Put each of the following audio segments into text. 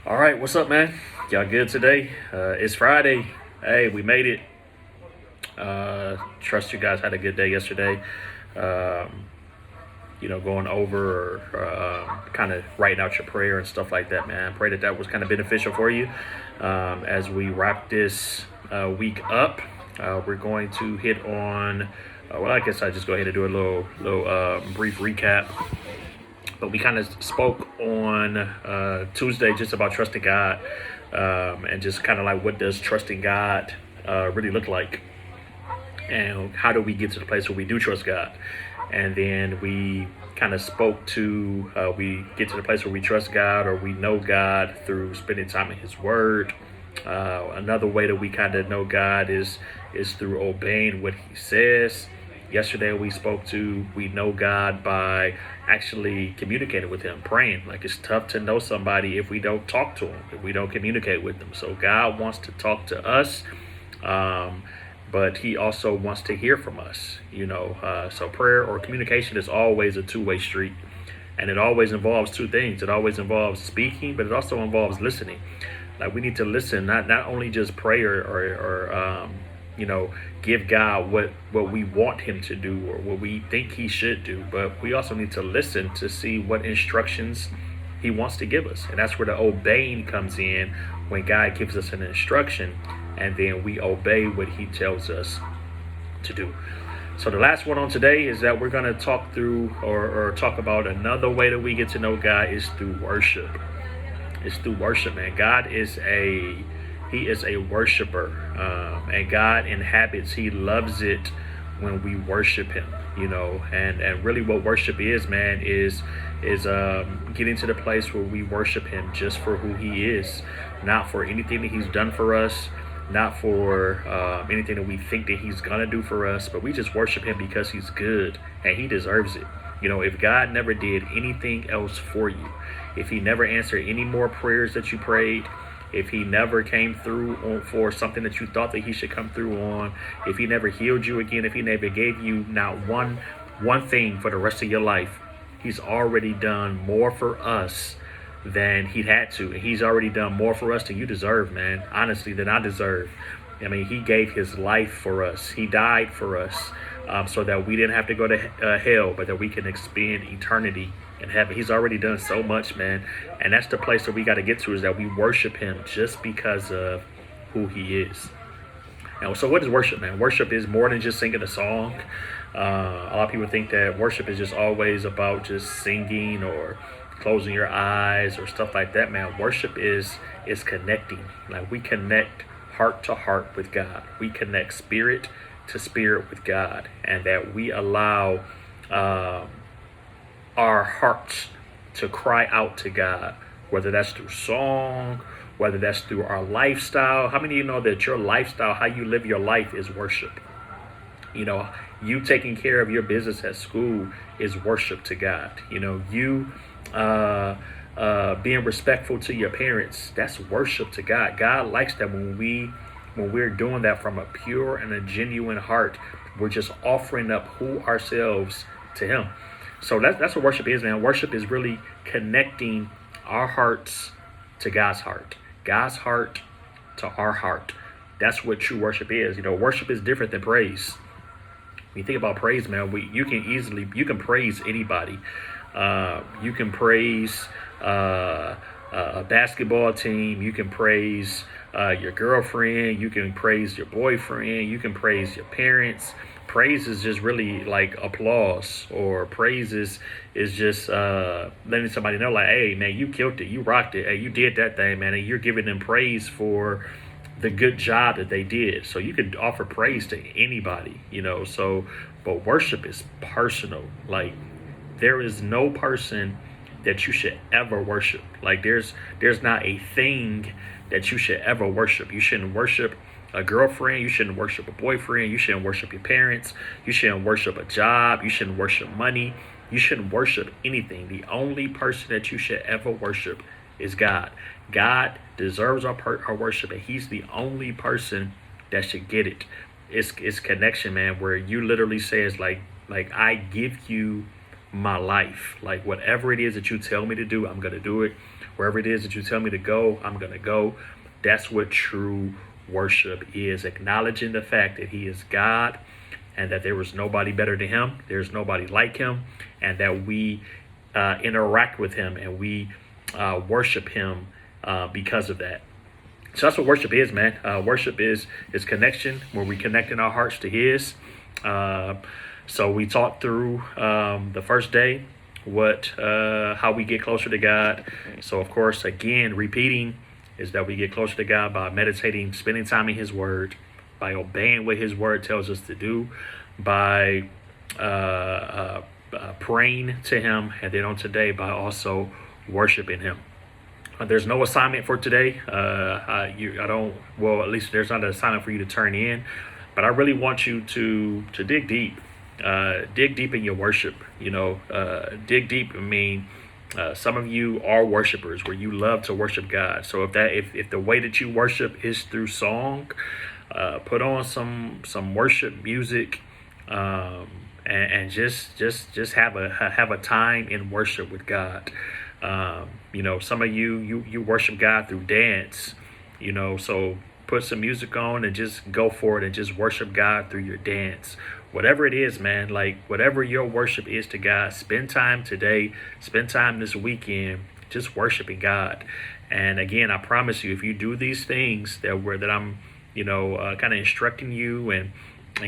All right, what's up, man? Y'all good today? It's Friday. Hey, we made it. Trust you guys had a good day yesterday. Um, going over or kind of writing out your prayer and stuff like that, man. Pray that that was kind of beneficial for you. As we wrap this week up, we're going to hit on. Well, I guess I just go ahead and do a little brief recap. But we kind of spoke on Tuesday just about trusting God, and just kind of like what does trusting God really look like, and how do we get to the place where we do trust God. And then we kind of spoke to we get to the place where we trust God or we know God through spending time in His Word. Another way that we kind of know God is through obeying what He says. Yesterday we spoke to we know God by actually communicating with Him, praying. Like, it's tough to know somebody if we don't talk to them, if we don't communicate with them. So God wants to talk to us, but He also wants to hear from us. So prayer or communication is always a two-way street, and it always involves two things. It always involves speaking, but it also involves listening. Like, we need to listen, not only just pray or give God what we want Him to do or what we think He should do, but we also need to listen to see what instructions He wants to give us. And that's where the obeying comes in, when God gives us an instruction and then we obey what He tells us to do. So the last one on today is that we're going to talk through or talk about another way that we get to know God is through worship. It's through worship, man. God is He is a worshiper, and God inhabits, He loves it when we worship Him, and really what worship is, man, is getting to the place where we worship Him just for who He is, not for anything that He's done for us, not for anything that we think that He's gonna do for us, but we just worship Him because He's good and He deserves it. If God never did anything else for you, if He never answered any more prayers that you prayed, if He never came through for something that you thought that He should come through on, if He never healed you again, if He never gave you not one thing for the rest of your life, He's already done more for us than He had to. And He's already done more for us than you deserve, man. Honestly, than I deserve. I mean, He gave His life for us. He died for us, so that we didn't have to go to hell, but that we can expend eternity in heaven. He's already done so much, man. And that's the place that we got to get to, is that we worship Him just because of who He is. Now, so what is worship, man? Worship is more than just singing a song. A lot of people think that worship is just always about just singing or closing your eyes or stuff like that, man. Worship is connecting. Like, we connect heart to heart with God. We connect spirit to spirit with God, and that we allow our hearts to cry out to God, whether that's through song, whether that's through our lifestyle. How many of you know that your lifestyle, how you live your life, is worship? You taking care of your business at school is worship to God. You being respectful to your parents, that's worship to God. God likes that when we're doing that from a pure and a genuine heart. We're just offering up ourselves to Him. So that's what worship is, man. Worship is really connecting our hearts to God's heart to our heart. That's what true worship is. Worship is different than praise. When you think about praise, man, you can praise anybody. You can praise a basketball team. You can praise your girlfriend. You can praise your boyfriend. You can praise your parents. Praise is just really like applause, or praise is just letting somebody know, like, hey, man, you killed it, you rocked it, hey, you did that thing, man, and you're giving them praise for the good job that they did. So you could offer praise to anybody, but worship is personal. Like, there is no person that you should ever worship. Like, there's not a thing that you should ever worship. You shouldn't worship a girlfriend, you shouldn't worship a boyfriend, you shouldn't worship your parents, you shouldn't worship a job, you shouldn't worship money, you shouldn't worship anything. The only person that you should ever worship is God. God deserves our worship, and He's the only person that should get it. It's connection, man, where you literally says like I give you my life. Like, whatever it is that you tell me to do, I'm gonna do it. Wherever it is that you tell me to go, I'm going to go. That's what true worship is, acknowledging the fact that he is God and that there was nobody better than him. There's nobody like him, and that we interact with him and we worship him because of that. So that's what worship is, man. Worship is connection, where we connecting our hearts to his. So we talked through the first day how we get closer to God. So of course, again, repeating is that we get closer to God by meditating, spending time in his word, by obeying what his word tells us to do, by praying to him, and then on today by also worshiping him. There's no assignment for today. At least there's not an assignment for you to turn in, but I really want you to dig deep. Dig deep in your worship. Dig deep. I mean, some of you are worshipers where you love to worship God. So if the way that you worship is through song, put on some worship music, and just have a time in worship with God. Some of you worship God through dance. So put some music on and just go for it and just worship God through your dance. Whatever it is, man, like whatever your worship is to God, spend time today, spend time this weekend, just worshiping God. And again, I promise you, if you do these things that I'm, kind of instructing you and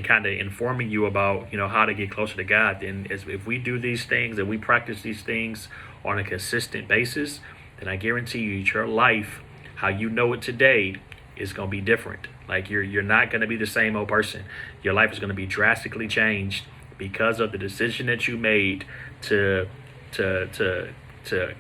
kind of informing you about, how to get closer to God, then if we do these things and we practice these things on a consistent basis, then I guarantee you your life, how you know it today, is going to be different. Like you're not going to be the same old person. Your life is going to be drastically changed because of the decision that you made to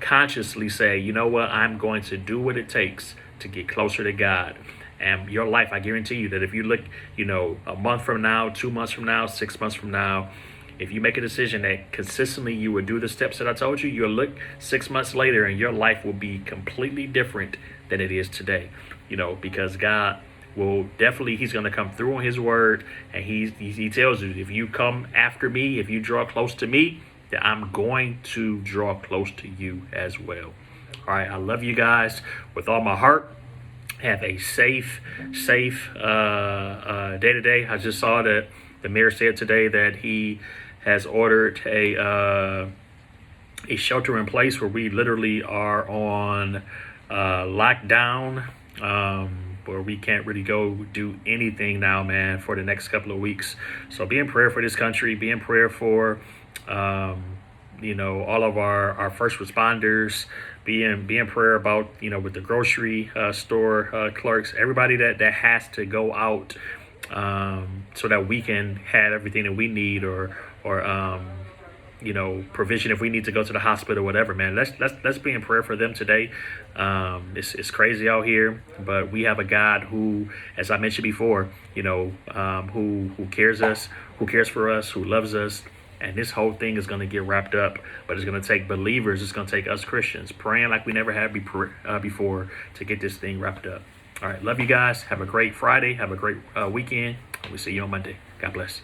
consciously say, you know what, I'm going to do what it takes to get closer to God. And your life, I guarantee you that if you look, a month from now, 2 months from now, 6 months from now, if you make a decision that consistently you would do the steps that I told you, you'll look 6 months later and your life will be completely different than it is today. Because God will definitely, he's going to come through on his word. And he tells you, if you come after me, if you draw close to me, then I'm going to draw close to you as well. All right. I love you guys with all my heart. Have a safe day today. I just saw that the mayor said today that he has ordered a shelter in place where we literally are on lockdown, where we can't really go do anything now, man, for the next couple of weeks. So be in prayer for this country. Be in prayer for all of our first responders. Be in prayer about, with the grocery store clerks, everybody that has to go out so that we can have everything that we need or provision if we need to go to the hospital or whatever, man. Let's be in prayer for them today. It's crazy out here, but we have a God who, as I mentioned before, who cares for us, who loves us. And this whole thing is going to get wrapped up, but it's going to take believers. It's going to take us Christians praying like we never had before to get this thing wrapped up. All right. Love you guys. Have a great Friday. Have a great weekend. We'll see you on Monday. God bless.